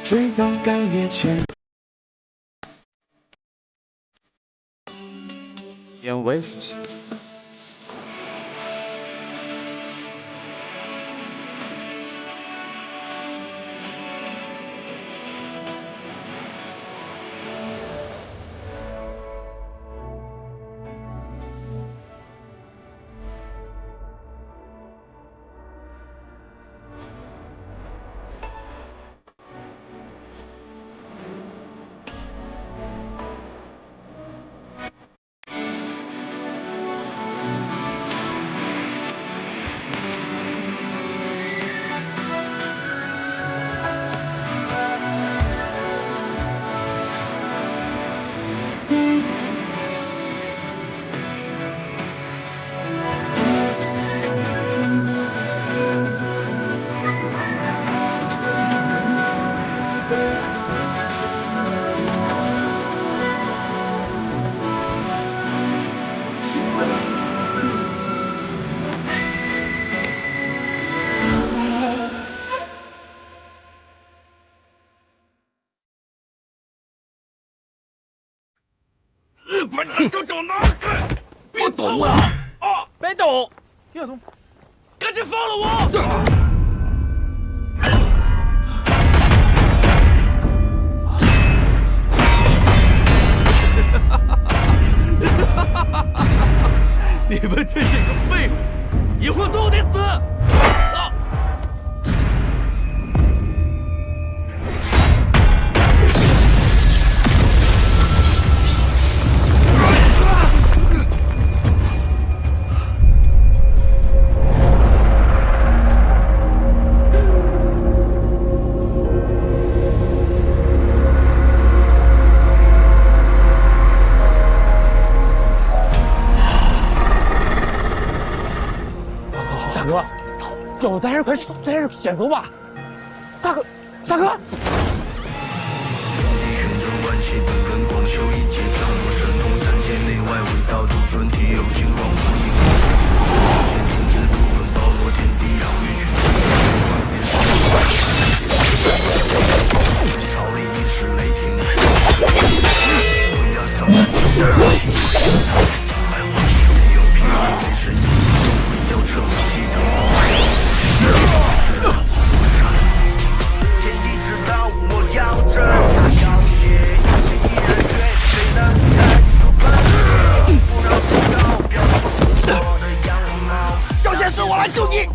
只要敢越前。眼为。把你手掌拿开！别动啊！啊！别动！别动！赶紧放了我！你们这些个废物，以后都得死！啊！大哥，走，咱还是快在这先走吧。大哥，大哥。要先死，我来救你！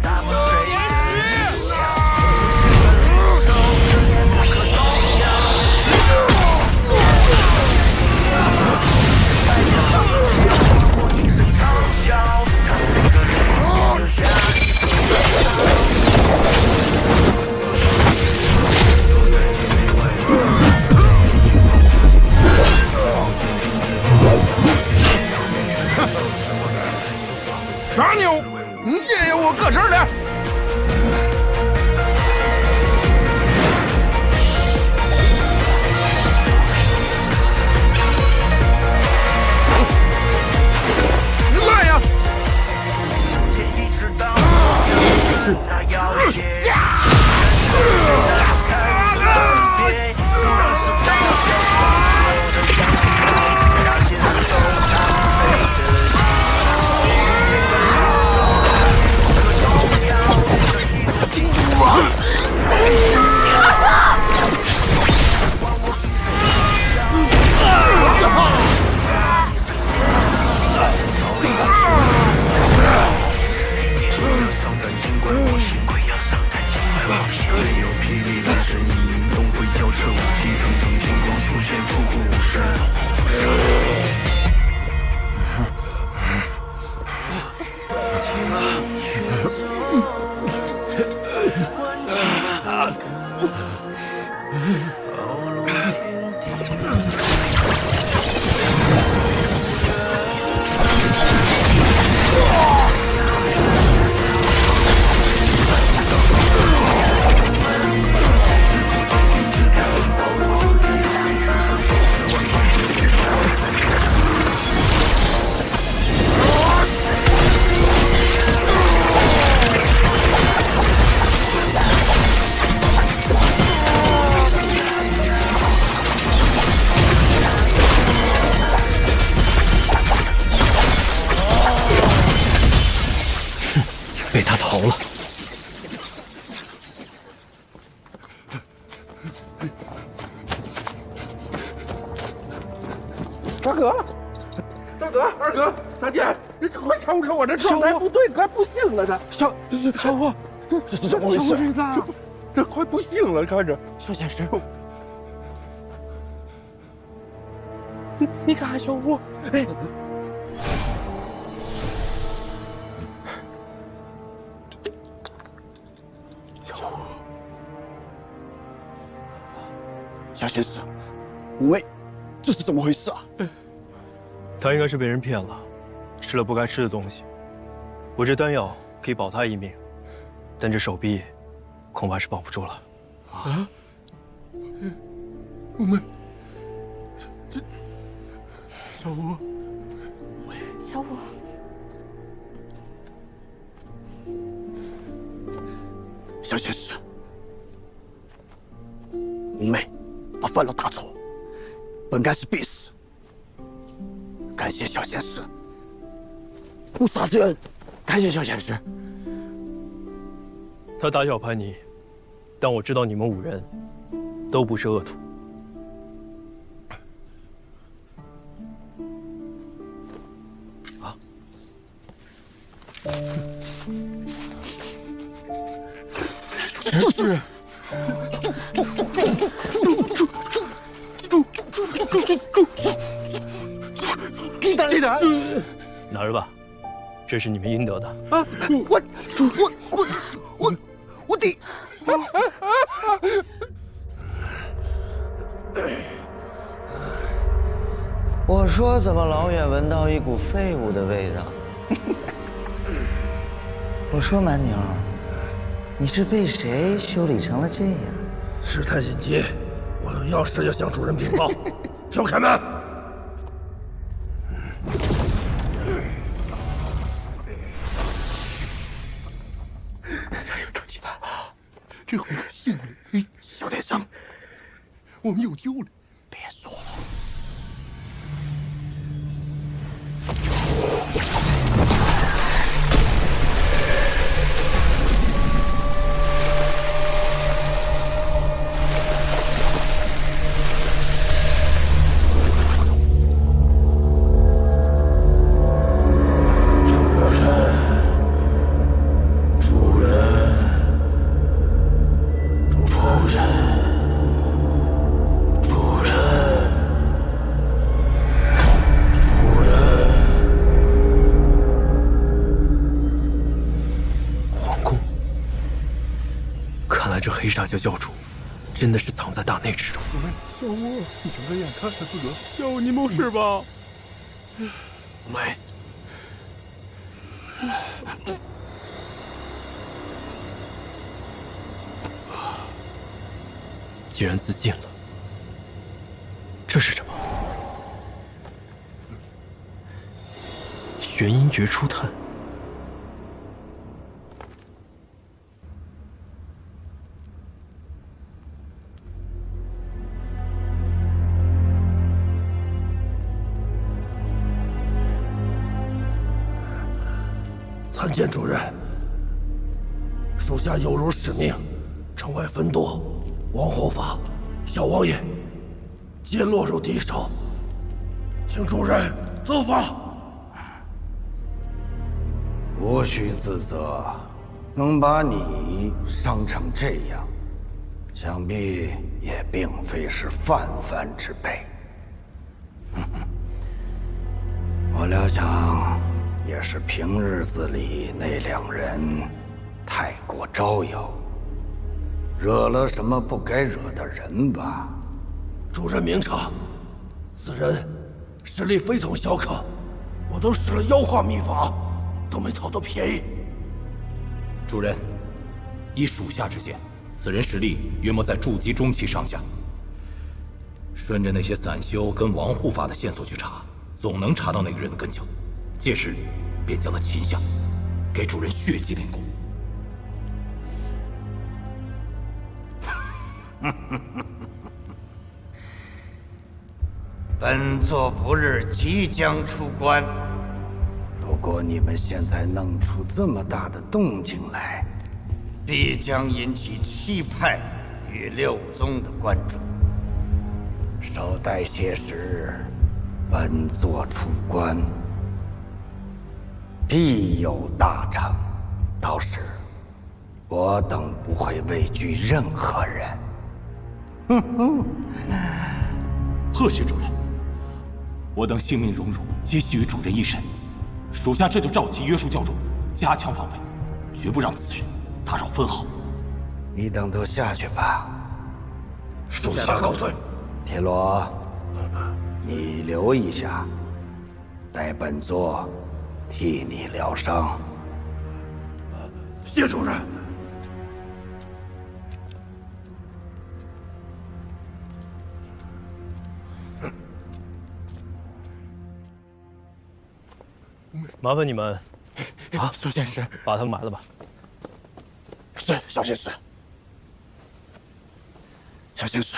傻妞，你爷爷我搁这儿呢。你来呀！被他逃了。大哥，大哥，二哥，大姐，你快瞅瞅我这状态不对，快不行了，这小伙，这怎么回事？这快不行了，看着。小先生，你看小伙，哎，小伙，小先生，喂，这是怎么回事啊？他应该是被人骗了，吃了不该吃的东西。我这丹药可以保他一命，但这手臂恐怕是保不住了。啊？我们这小吴，小五，小先生，五妹，他犯了大错，本该是必死。感谢小先生，不杀之恩，感谢小先生。他打小叛逆，但我知道你们5人都不是恶徒。啊！这是。给他，拿着吧，这是你们应得的。啊！我的！我说怎么老远闻到一股废物的味道？我说蛮牛，你是被谁修理成了这样？事态紧急，我有事要向主人禀报，请开门。这回可幸了，小点声，我们有救了。别说了。这黑煞教教主真的是藏在大内之中。小吴，你睁开眼看看自个，小吴你没事吧？没。既然自尽了，这是什么？玄阴诀初探。参见主人，属下有如使命，城外分舵，王护法、小王爷皆落入敌手，请主人责罚。无需自责，能把你伤成这样，想必也并非是泛泛之辈。我料想。也是平日子里那2人太过招摇，惹了什么不该惹的人吧？主人明察，此人实力非同小可，我都使了妖化秘法，都没讨到便宜。主人，依属下之见，此人实力约莫在筑基中期上下。顺着那些散修跟王护法的线索去查，总能查到那个人的根脚。届时，便将他擒下，给主人血祭练功。本座不日即将出关，不果你们现在弄出这么大的动静来，必将引起7派与6宗的关注。稍待些时，本座出关，必有大成。到时，我等不会畏惧任何人。贺谢主人，我等性命荣辱皆系于主人一身，属下这就召集约束教众，加强防备，绝不让此人打扰分毫。你等都下去吧。属下告退。铁罗，你留一下，待本座替你疗伤。谢主任。麻烦你们小仙师，把他们埋了吧。是小仙师。小仙师，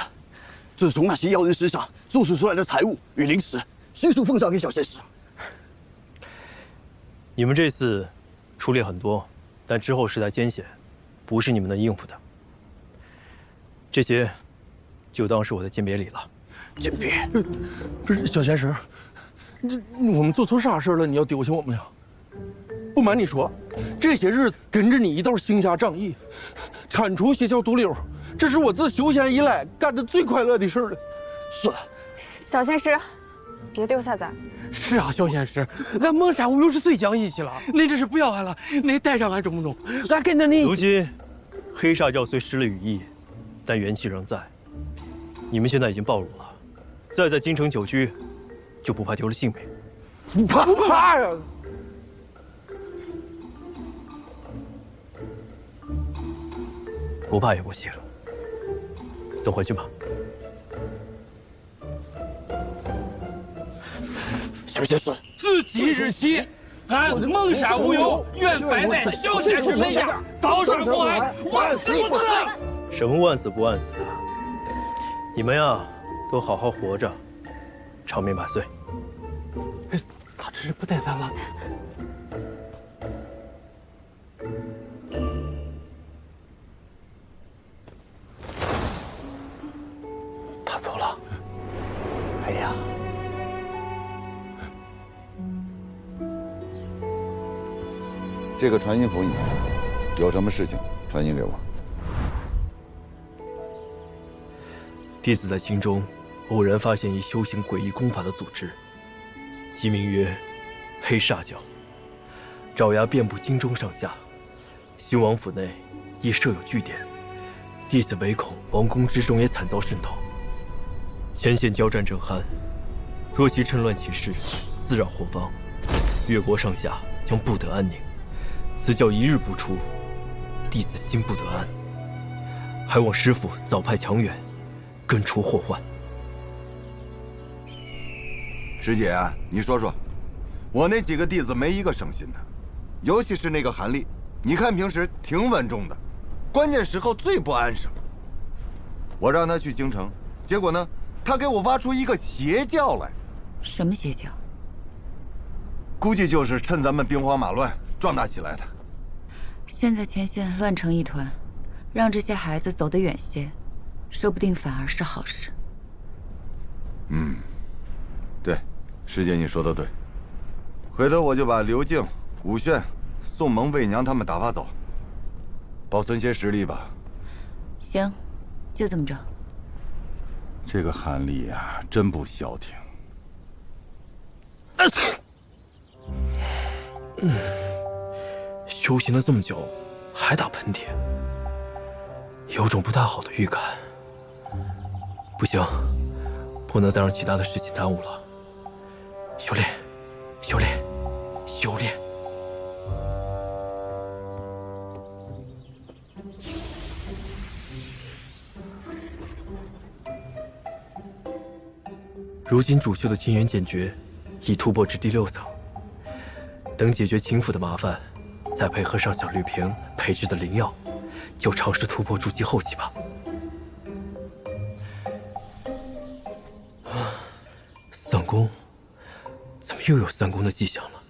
自从那些妖人身上搜取出来的财物与灵石，悉数奉上给小仙师。你们这次出力很多，但之后时代艰险，不是你们能应付的。这些就当是我的鉴别礼了。鉴别？不是小仙师，我们做错啥事了？你要丢下我们呀？不瞒你说，这些日子跟着你一道行侠仗义，铲除邪教毒瘤，这是我自修仙以来干的最快乐的事了。是。小仙师，别丢下咱。是啊，小仙师，俺蒙山巫又是最讲义气了，恁这是不要俺了，恁带上俺中不中？咱跟着你。如今，黑煞教虽失了羽翼，但元气仍在。你们现在已经暴露了，再在京城久居，就不怕丢了性命。不怕呀！不怕也不行，走回去吧。小仙师，自即日起，俺蒙山无忧愿摆在小仙师门下，高山不安，万死不辞。什么万死不万死的？你们呀，都好好活着，长命百岁。他这是不带咱了。他走了。哎呀，这个传音符你看，有什么事情传音给我。弟子在京中偶然发现一修行诡异功法的组织，其名曰黑煞教，爪牙遍布京中上下，兴王府内亦设有据点。弟子唯恐王宫之中也惨遭渗透。前线交战正酣，若其趁乱起事，滋扰后方，越国上下将不得安宁。此教一日不出，弟子心不得安，还望师父早派强援，根除祸患。师姐啊，你说说，我那几个弟子没一个省心的，尤其是那个韩立，你看平时挺稳重的，关键时候最不安生。我让他去京城，结果呢，他给我挖出一个邪教来。什么邪教？估计就是趁咱们兵荒马乱壮大起来的。现在前线乱成一团，让这些孩子走得远些，说不定反而是好事。嗯，对，师姐你说的对。回头我就把刘静、武炫、宋萌、魏娘他们打发走，保存些实力吧。行，就这么着。这个韩立呀，真不消停。修行了这么久，还打喷嚏，有种不太好的预感。不行，不能再让其他的事情耽误了。修炼，修炼，修炼。如今主修的清源剑诀已突破至第6层，等解决秦府的麻烦，再配合上小绿瓶配制的灵药，就尝试突破筑基后期吧。散功，怎么又有散功的迹象了？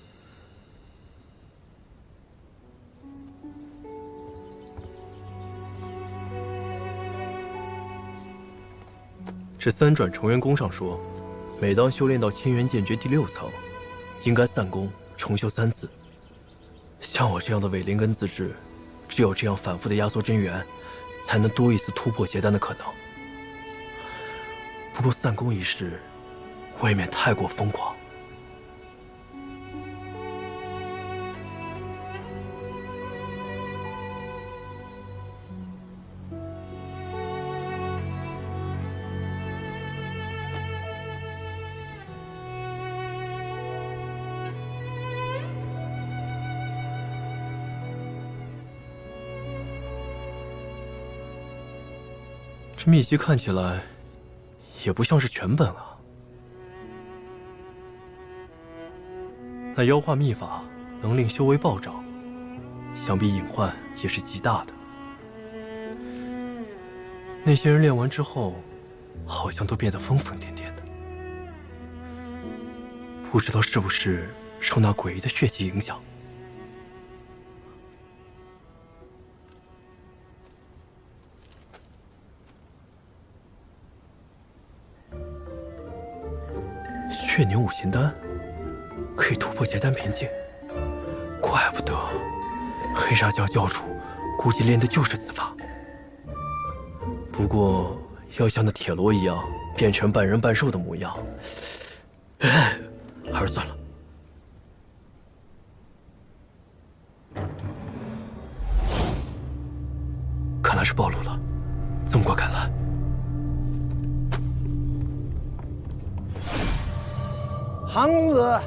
这三转重元功上说，每当修炼到千元剑诀第6层，应该散功重修3次。像我这样的伪灵根自制，只有这样反复的压缩真元，才能多一次突破结丹的可能。不过散功一事，未免太过疯狂。这秘籍看起来也不像是全本啊。那妖化秘法能令修为暴涨，想必隐患也是极大的。那些人练完之后，好像都变得疯疯癫癫的，不知道是不是受那诡异的血气影响。血凝五行丹可以突破结丹边界，怪不得黑煞教教主估计练的就是此法。不过要像那铁罗一样变成半人半兽的模样，还是算了。看来是暴露了，这么快赶来。韩公子，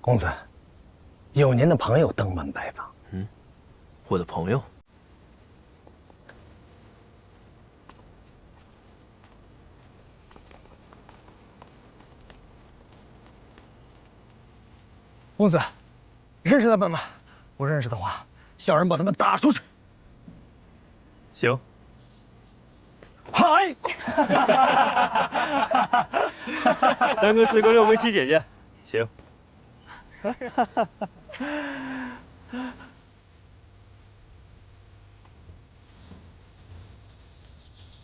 公子，有您的朋友登门拜访。我的朋友。公子，认识他们吗？不认识的话，小人把他们打出去。行。嗨！3哥、4哥、6哥、7姐姐，行。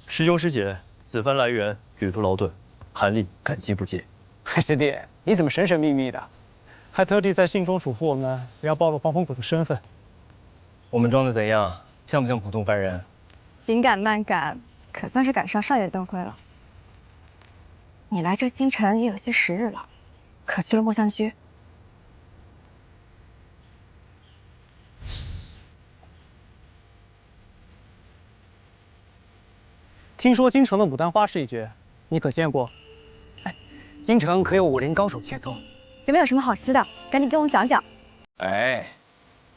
师兄师姐，此番来援，旅途劳顿，韩立感激不尽。师弟，你怎么神神秘秘的？还特地在信中嘱咐我们不要暴露防风谷的身份。我们装的怎样？像不像普通凡人？紧赶慢赶，可算是赶上上元灯会了。你来这京城也有些时日了，可去了墨香居？听说京城的牡丹花是一绝，你可见过？哎，京城可有武林高手切磋？有没有什么好吃的？赶紧给我们讲讲。哎，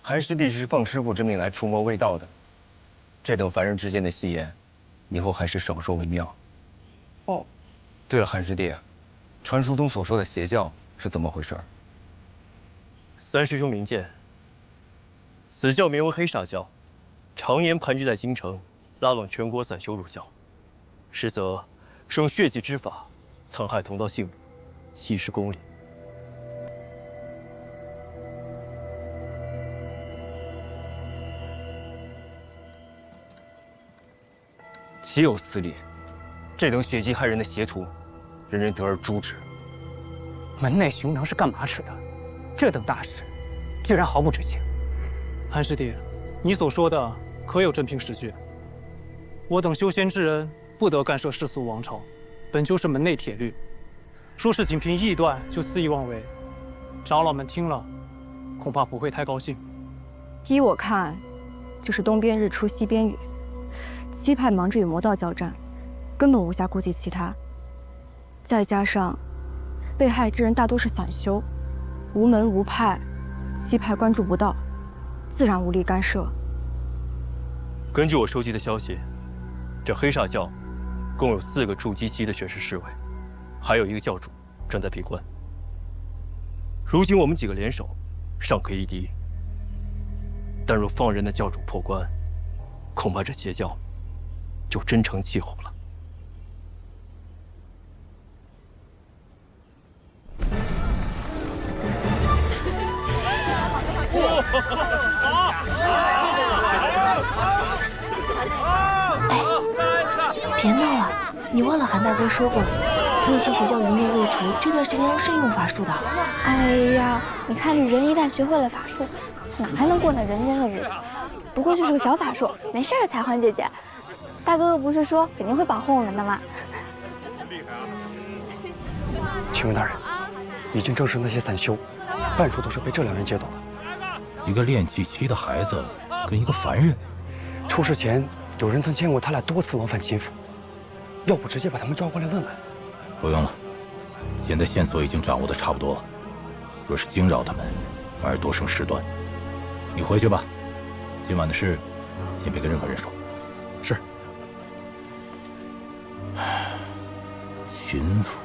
韩师弟是奉师傅之命来除魔卫道的，这等凡人之间的戏言，以后还是少说为妙。哦，对了，韩师弟，传说中所说的邪教是怎么回事？三师兄明鉴，此教名为黑煞教，常年盘踞在京城，拉拢全国散修入教，实则是用血祭之法残害同道性命，稀释公理。岂有此理！这等血祭害人的邪徒，人人得而诛之。门内熊囊是干嘛吃的？这等大事，居然毫不知情。韩师弟，你所说的可有真凭实据？我等修仙之人不得干涉世俗王朝，本就是门内铁律。说是仅凭臆断就肆意妄为，长老们听了，恐怕不会太高兴。依我看，就是东边日出西边雨。七派忙着与魔道交战，根本无暇顾及其他。再加上被害之人大多是散修，无门无派，七派关注不到，自然无力干涉。根据我收集的消息，这黑煞教共有4个筑基期的玄师侍卫，还有1个教主正在闭关。如今我们几个联手，尚可一敌。但若放任那教主破关，恐怕这邪教就真成气候了。别闹了，你忘了韩大哥说过，那些邪教愚昧未除，这段时间要慎用法术的。哎呀，你看这人一旦学会了法术，哪还能过那人间的日子？不过就是个小法术，没事的，采花姐姐。大哥哥不是说肯定会保护我们的吗？请问大人，已经证实那些散修，半数都是被这两人接走的。一个练气期的孩子跟一个凡人，出事前有人曾见过他俩多次往返秦府，要不直接把他们抓过来问问？不用了，现在线索已经掌握的差不多了。若是惊扰他们，反而多生事端。你回去吧，今晚的事先别跟任何人说。是。巡抚，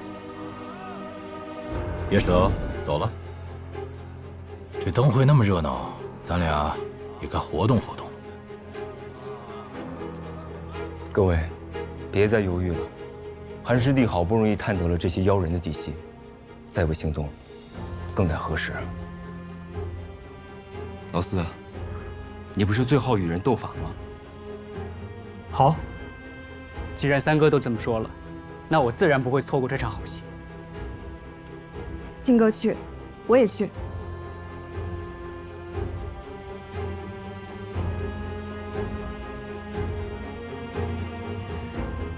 别舍，走了。这灯会那么热闹，咱俩也该活动活动。各位，别再犹豫了。韩师弟好不容易探得了这些妖人的底细，再不行动，更待何时？老四，你不是最好与人斗法吗？好，既然三哥都这么说了，那我自然不会错过这场好戏。信哥去，我也去。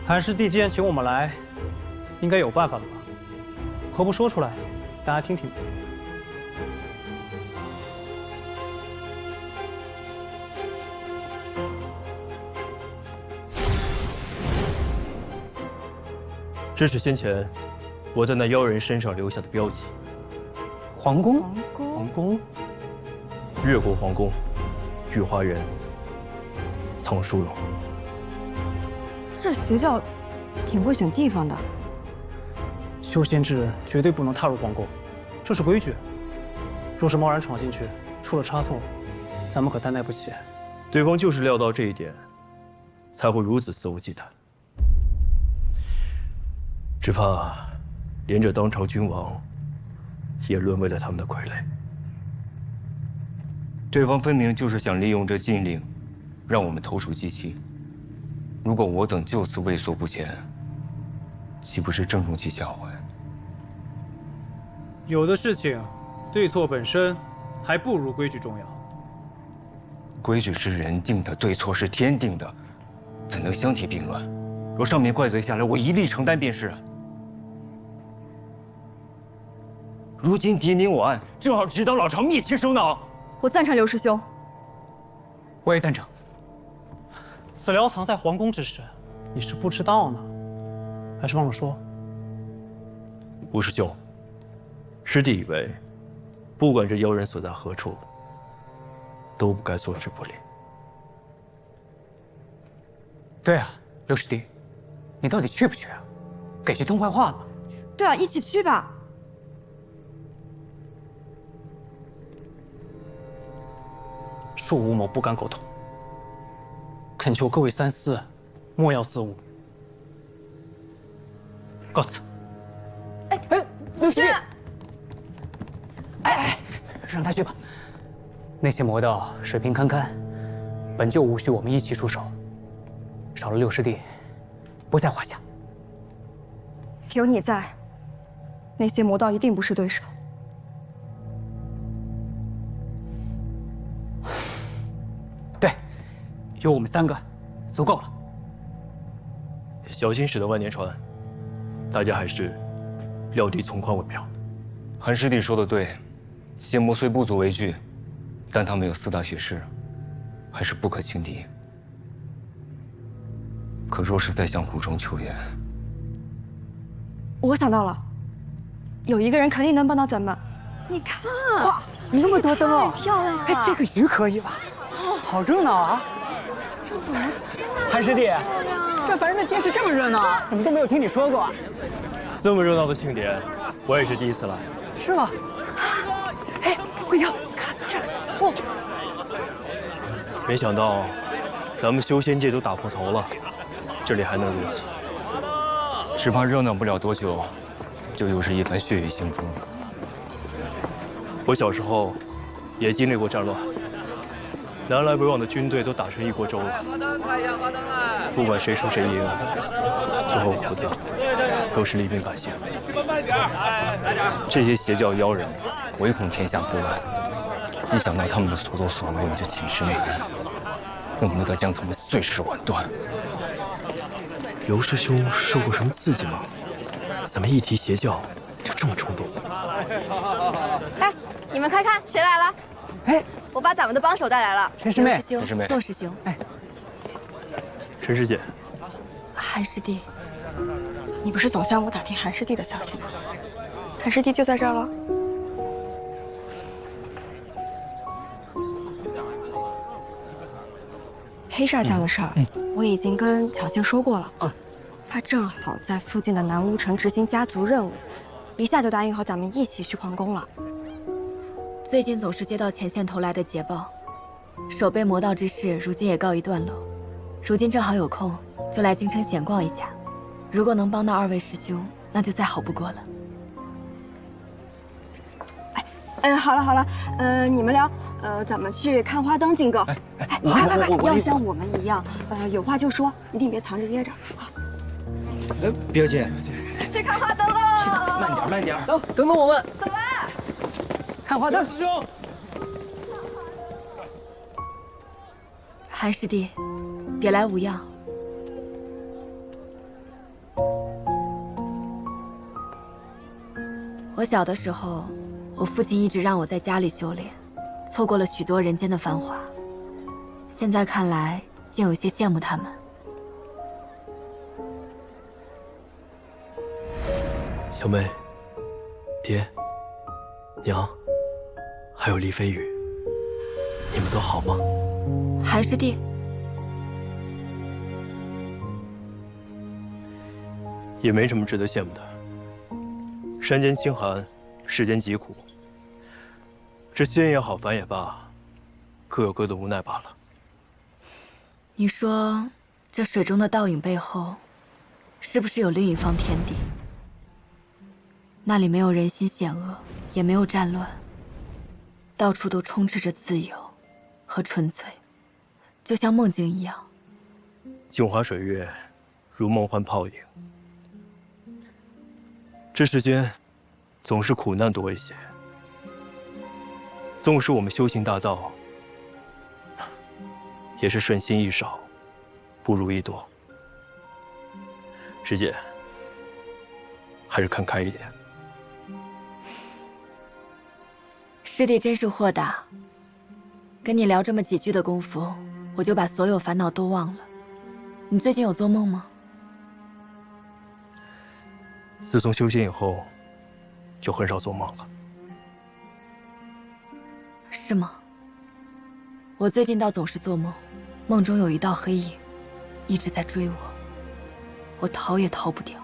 韩师弟既然请我们来，应该有办法了吧？何不说出来，大家听听？这是先前我在那妖人身上留下的标记。皇宫，皇宫，越国皇宫，御花园，藏书容。这邪教挺会选地方的。修仙之人绝对不能踏入皇宫，这是规矩。若是贸然闯进去，出了差错，咱们可担待不起。对方就是料到这一点，才会如此肆无忌惮。只怕连这当朝君王也沦为了他们的傀儡。对方分明就是想利用这禁令，让我们投鼠忌器。如果我等就此畏缩不前，岂不是正中其下怀？有的事情，对错本身还不如规矩重要。规矩是人定的，对错是天定的，怎能相提并论？若上面怪罪下来，我一力承担便是。如今敌明我暗，正好指导老巢灭其首脑。我赞成刘师兄。我也赞成。此寮藏在皇宫之事，你是不知道呢，还是忘了说？吴师兄，师弟以为，不管这妖人所在何处，都不该坐视不理。对啊，刘师弟，你到底去不去啊？给句痛快话嘛。对啊，一起去吧。恕吴某不敢苟同，恳求各位三思，莫要自误。告辞。刘师弟，让他去吧。那些魔道水平堪堪，本就无需我们一起出手，少了六师弟，不在话下。有你在，那些魔道一定不是对手。对，有我们三个，足够了。小心驶得万年船，大家还是料敌从宽为妙。韩师弟说的对，邪魔虽不足为惧，但他们有四大血誓，还是不可轻敌。可若是再向苦中求援，我想到了，有一个人肯定能帮到咱们。你看，哇，那么多灯哦，太漂亮了！哎，这个鱼可以吧？好热闹啊！这怎么这么韩师弟，这凡人的街市这么热闹，怎么都没有听你说过啊？这么热闹的庆典，我也是第一次来。是吗？哎，慧瑶，看这，哦，没想到，咱们修仙界都打破头了，这里还能如此。只怕热闹不了多久，就又是一番血雨腥风。我小时候也经历过战乱，南来北往的军队都打成一锅粥了。不管谁输谁赢，最后活的都是利兵百姓。这些邪教妖人唯恐天下不乱，一想到他们的所作所为，我就寝食难安，恨不得将他们碎尸万段。尤师兄受过什么刺激吗？怎么一提邪教就这么冲动？哎，你们快看，谁来了？哎，我把咱们的帮手带来了。陈师妹，陈师妹，宋师兄。哎，陈师姐，韩师弟，你不是总向我打听韩师弟的消息吗？韩师弟就在这儿了。黑煞教的事儿，我已经跟巧杏说过了。他正好在附近的南巫城执行家族任务，一下就答应好咱们一起去皇宫了。最近总是接到前线投来的捷报，守备魔道之事如今也告一段落。如今正好有空，就来京城闲逛一下。如果能帮到二位师兄，那就再好不过了。好了，你们聊，咱们去看花灯，金哥。快，要像我们一样，有话就说，一定别藏着掖着。表姐，去看花灯喽！去吧，慢点。等等我们。走了。看花灯，师兄。韩师弟，别来无恙。我小的时候，我父亲一直让我在家里修炼，错过了许多人间的繁华。现在看来，竟有些羡慕他们。小妹、爹、娘，还有厉飞羽，你们都好吗？韩师弟，也没什么值得羡慕的。山间清寒，世间疾苦。这仙也好，凡也罢，各有各的无奈罢了。你说，这水中的倒影背后，是不是有另一方天地？那里没有人心险恶，也没有战乱，到处都充斥着自由和纯粹，就像梦境一样。镜花水月，如梦幻泡影。这世间，总是苦难多一些。纵使我们修行大道，也是顺心一少，不如意多。师姐，还是看开一点。师弟真是豁达，跟你聊这么几句的功夫，我就把所有烦恼都忘了。你最近有做梦吗？自从修仙以后，就很少做梦了。是吗？我最近倒总是做梦，梦中有一道黑影，一直在追我，我逃也逃不掉。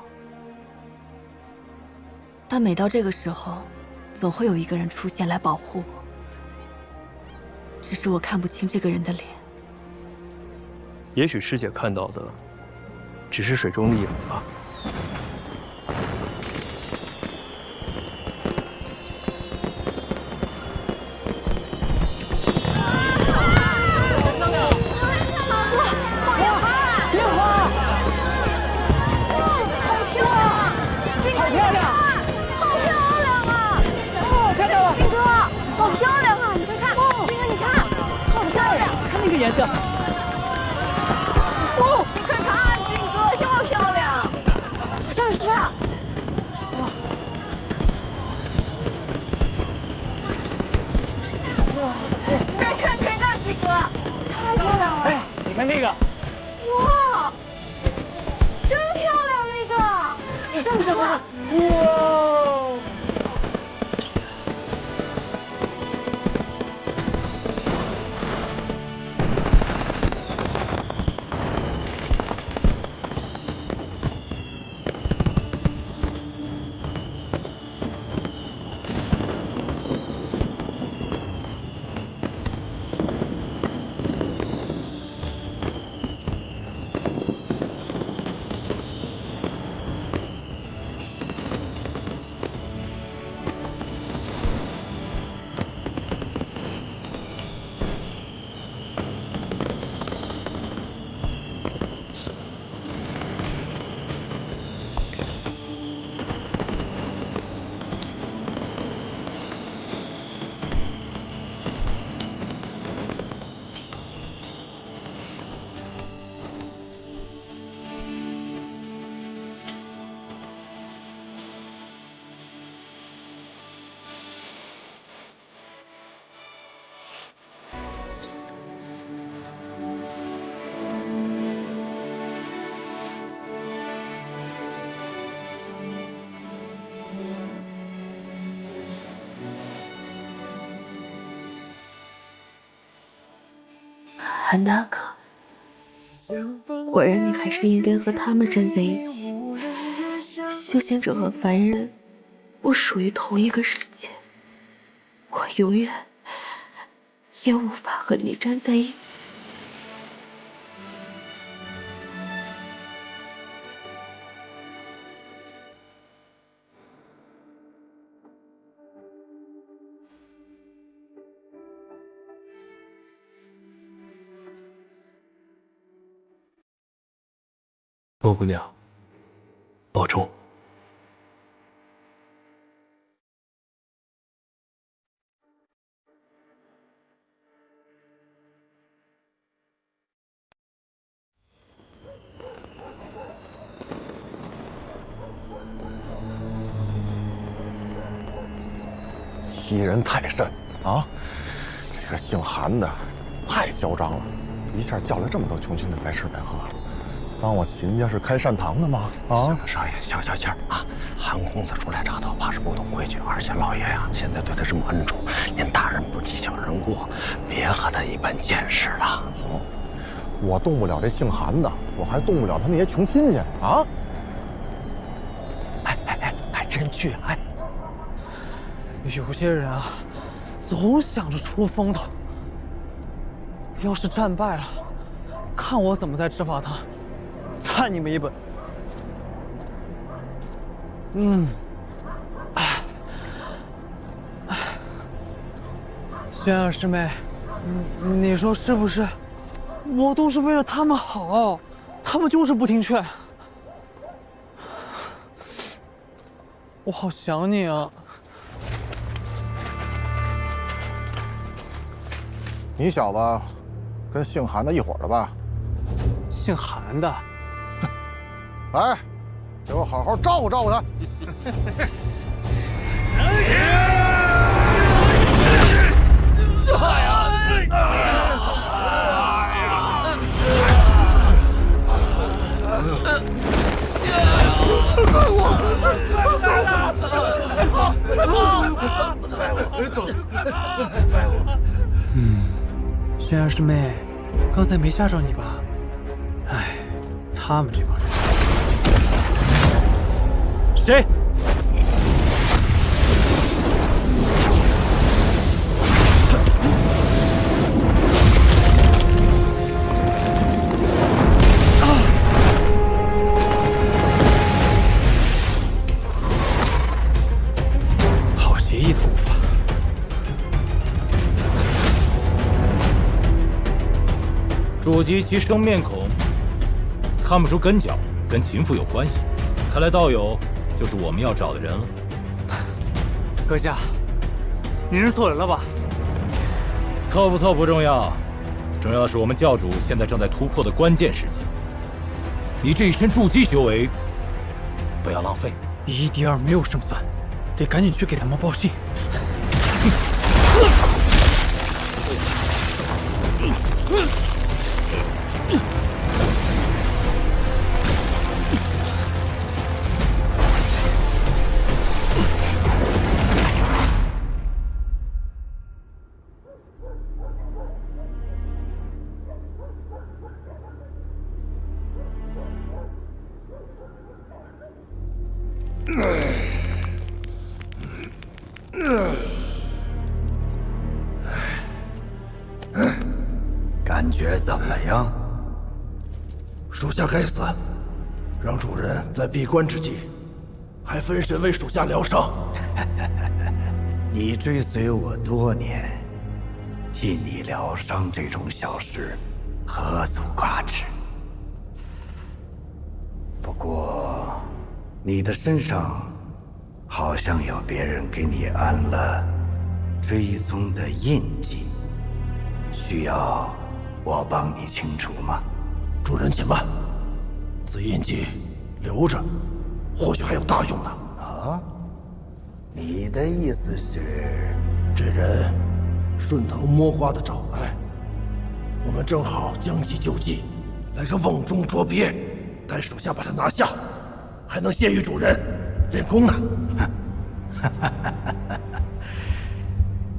但每到这个时候，总会有一个人出现来保护我，只是我看不清这个人的脸。也许师姐看到的，只是水中的影子吧。颜色。哦，你快看，金哥，这么漂亮！是啊。看这个，金哥，太漂亮了！哎，你看那个。哇，真漂亮那个！是不是？哇！韩大哥，我认你还是应该和他们站在一起。修仙者和凡人不属于同一个世界，我永远也无法和你站在一起。莫姑娘，保重。欺人太甚啊！这个姓韩的太嚣张了，一下叫来这么多穷亲的白吃白喝，当我秦家是开善堂的吗？啊，少爷，消消气儿啊！韩公子初来乍到，怕是不懂规矩，而且老爷呀，现在对他这么恩宠，您大人不计小人过，别和他一般见识了。我动不了这姓韩的，我还动不了他那些穷亲戚啊！还真去哎！有些人啊，总想着出风头。要是战败了，看我怎么再执法他，参你们一本。轩儿师妹，你说是不是？我都是为了他们好，他们就是不听劝。我好想你啊！你小子跟姓韩的一伙的吧？姓韩的，来，给我好好照顾照顾他。轩儿师妹，刚才没吓着你吧？哎，他们这帮人。谁？好协议的步伐。主及其生面孔，看不出根脚，跟秦府有关系。看来道友就是我们要找的人了。阁下，你认错人了吧？错不错不重要，重要的是我们教主现在正在突破的关键时期。你这一身筑基修为，不要浪费。1敌2没有胜算，得赶紧去给他们报信。感觉怎么样？属下该死，让主人在闭关之际，还分神为属下疗伤。你追随我多年，替你疗伤这种小事，何足挂齿。不过，你的身上好像有别人给你安了追踪的印记，需要我帮你清除吗？主人且慢，此印记留着，或许还有大用呢。啊？你的意思是，这人顺藤摸瓜的找来，我们正好将计就计，来个瓮中捉鳖，待属下把他拿下，还能谢于主人练功呢。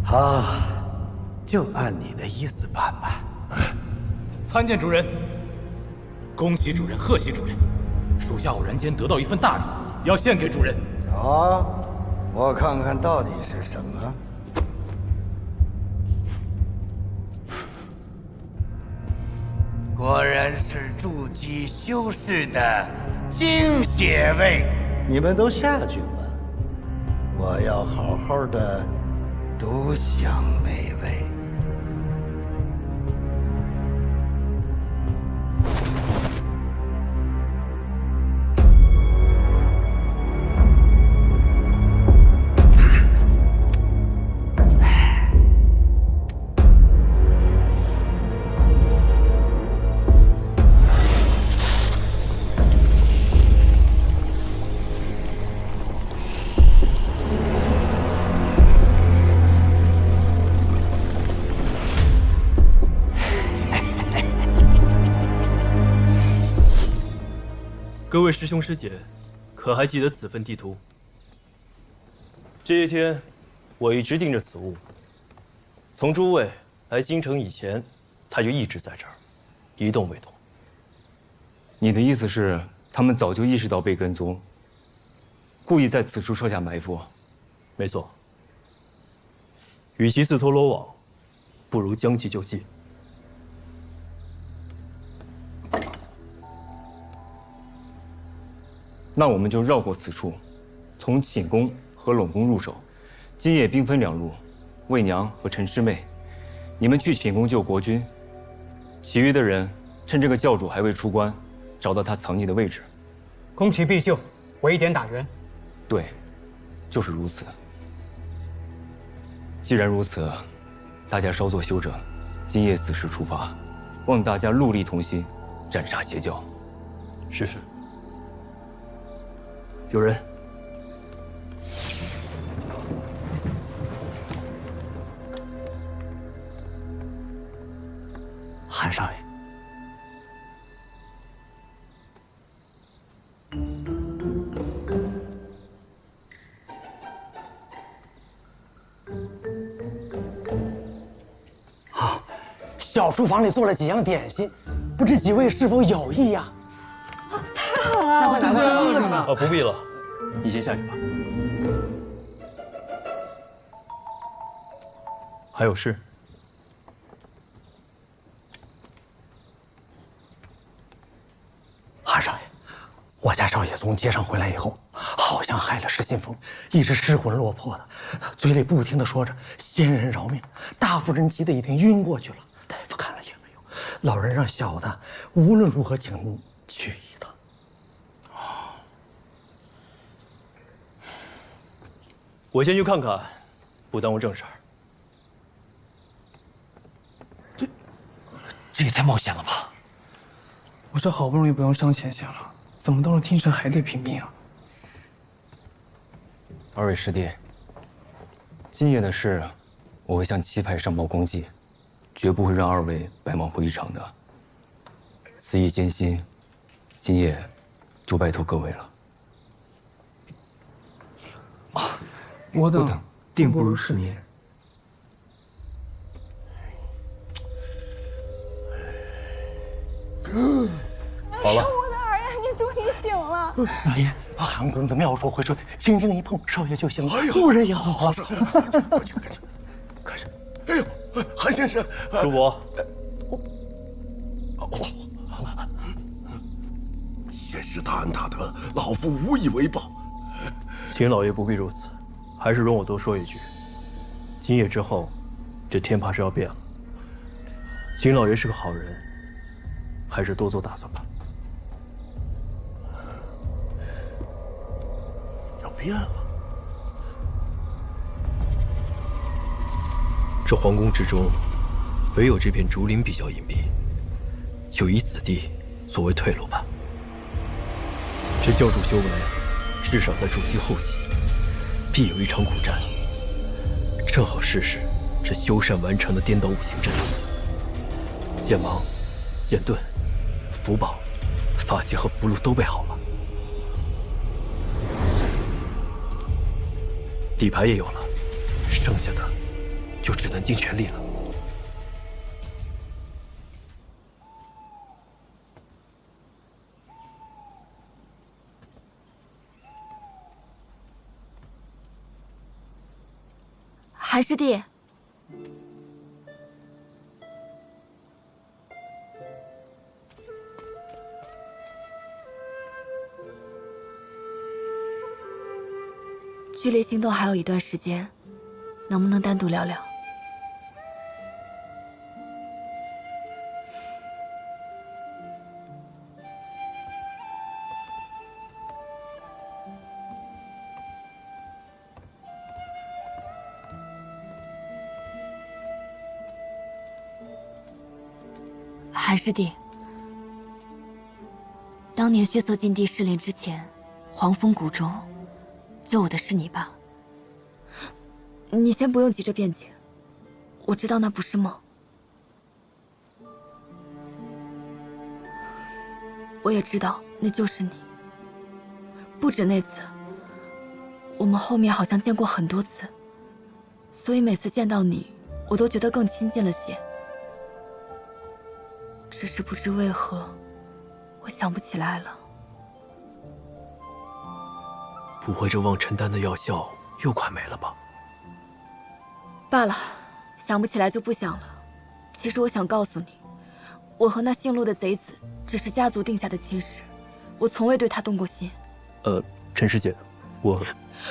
好，就按你的意思办吧。参见主人。恭喜主人，贺喜主人，属下偶然间得到一份大礼，要献给主人。啊，我看看到底是什么。果然是筑基修士的精血味。你们都下去吧，我要好好的独享美味。各位师兄师姐，可还记得此份地图？这些天，我一直盯着此物。从诸位来京城以前，它就一直在这儿，一动未动。你的意思是，他们早就意识到被跟踪，故意在此处设下埋伏？没错。与其自投罗网，不如将计就计。那我们就绕过此处，从寝宫和冷宫入手。今夜兵分两路，魏娘和陈师妹，你们去寝宫救国君，其余的人趁这个教主还未出关，找到他藏匿的位置。攻其必救，围点打援。对，就是如此。既然如此，大家稍作休整，今夜子时出发，望大家戮力同心，斩杀邪教。是。有人。韩少爷，小书房里做了几样点心，不知几位是否有意呀？太好了！不必了，你先下去吧。还有事？韩少爷，我家少爷从街上回来以后，好像害了失心疯，一直失魂落魄的，嘴里不停的说着“仙人饶命”，大夫人急得已经晕过去了。大夫看了也没用，老人让小的无论如何请您去一趟。我先去看看，不耽误正事儿。这也太冒险了吧！我这好不容易不用上前线了，怎么到了京城还得拼命啊？二位师弟，今夜的事，我会向七派上报公祭，绝不会让二位白忙活一场的。此役艰辛，今夜就拜托各位了。我等定不辱使命。好了，我的儿呀，你终于醒了！老爷，韩公子妙手回春，轻轻一碰，少爷就醒了。夫人也好了。快去！哎呦，韩先生，叔伯，先是大恩大德，老夫无以为报。秦老爷不必如此，还是容我多说一句：今夜之后，这天怕是要变了。秦老爷是个好人，还是多做打算吧。要变了。这皇宫之中，唯有这片竹林比较隐蔽，就以此地作为退路吧。这教主修为，至少在筑基后期，必有一场苦战。正好试试这修缮完成的颠倒五行阵法。剑芒、剑盾、符宝、法器和符箓都备好了，底牌也有了，剩下的就只能尽全力了。韩师弟，距离行动还有一段时间，能不能单独聊聊？韩师弟，当年血色禁地试炼之前，黄风谷中救我的是你吧？你先不用急着辩解，我知道那不是梦。我也知道那就是你。不止那次，我们后面好像见过很多次，所以每次见到你，我都觉得更亲近了些。只是不知为何，我想不起来了。不会这望尘丹的药效又快没了吧？罢了，想不起来就不想了。其实我想告诉你，我和那姓陆的贼子只是家族定下的亲事，我从未对他动过心。陈师姐，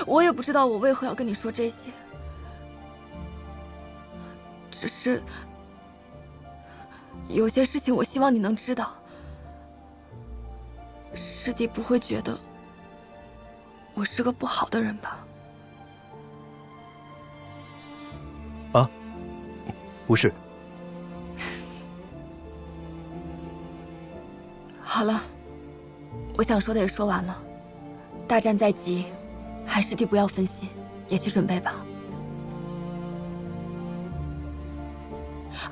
我也不知道我为何要跟你说这些，只是有些事情我希望你能知道。师弟不会觉得我是个不好的人吧？啊，不是。好了，我想说的也说完了。大战在即，韩师弟不要分心，也去准备吧。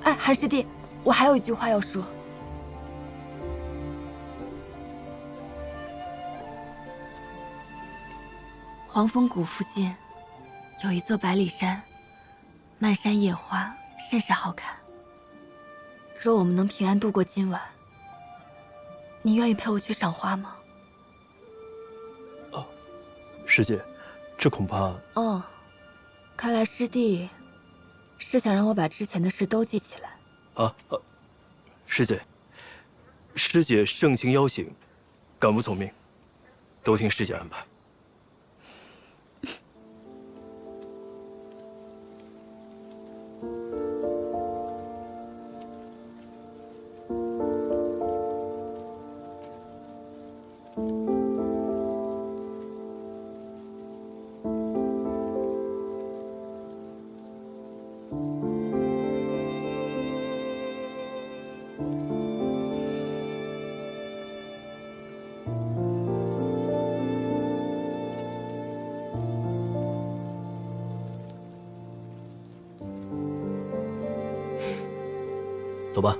哎，韩师弟，我还有一句话要说。黄风谷附近有一座百里山，漫山野花，甚是好看。若我们能平安度过今晚，你愿意陪我去赏花吗？师姐，这恐怕……哦，看来师弟是想让我把之前的事都记起来。师姐，师姐盛情邀请，敢不从命？都听师姐安排。走吧。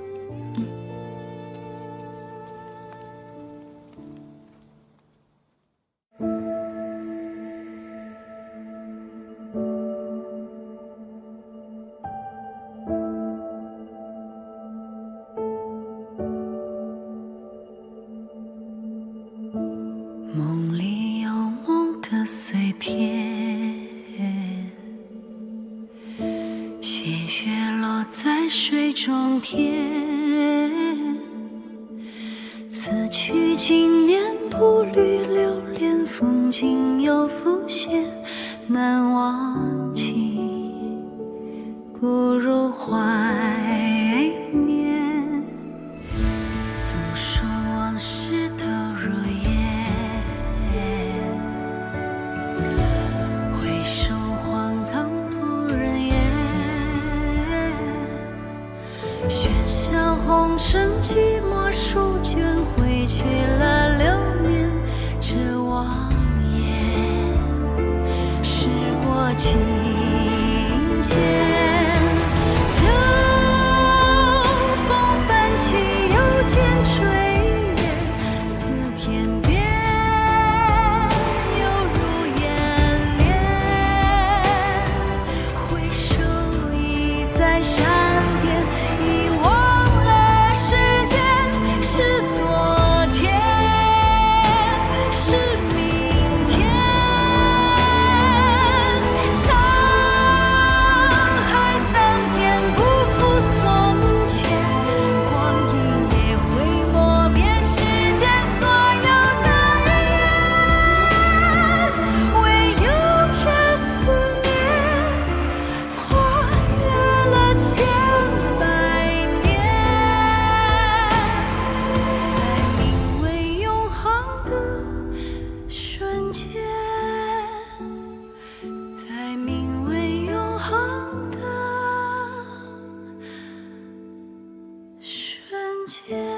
梦里有梦的碎片，鲜血落在水中天。此去经年，步履流连，风景又浮现，难忘记不如怀念。总说往事都如烟，回首荒唐不忍言。喧嚣红尘，寂寞书卷，挥去了流年。这望眼，时过境迁。秋风泛起，又见炊烟，似天边，犹如眼帘。回首已在山巅，遗忘了时间是昨天，是明天。苍间。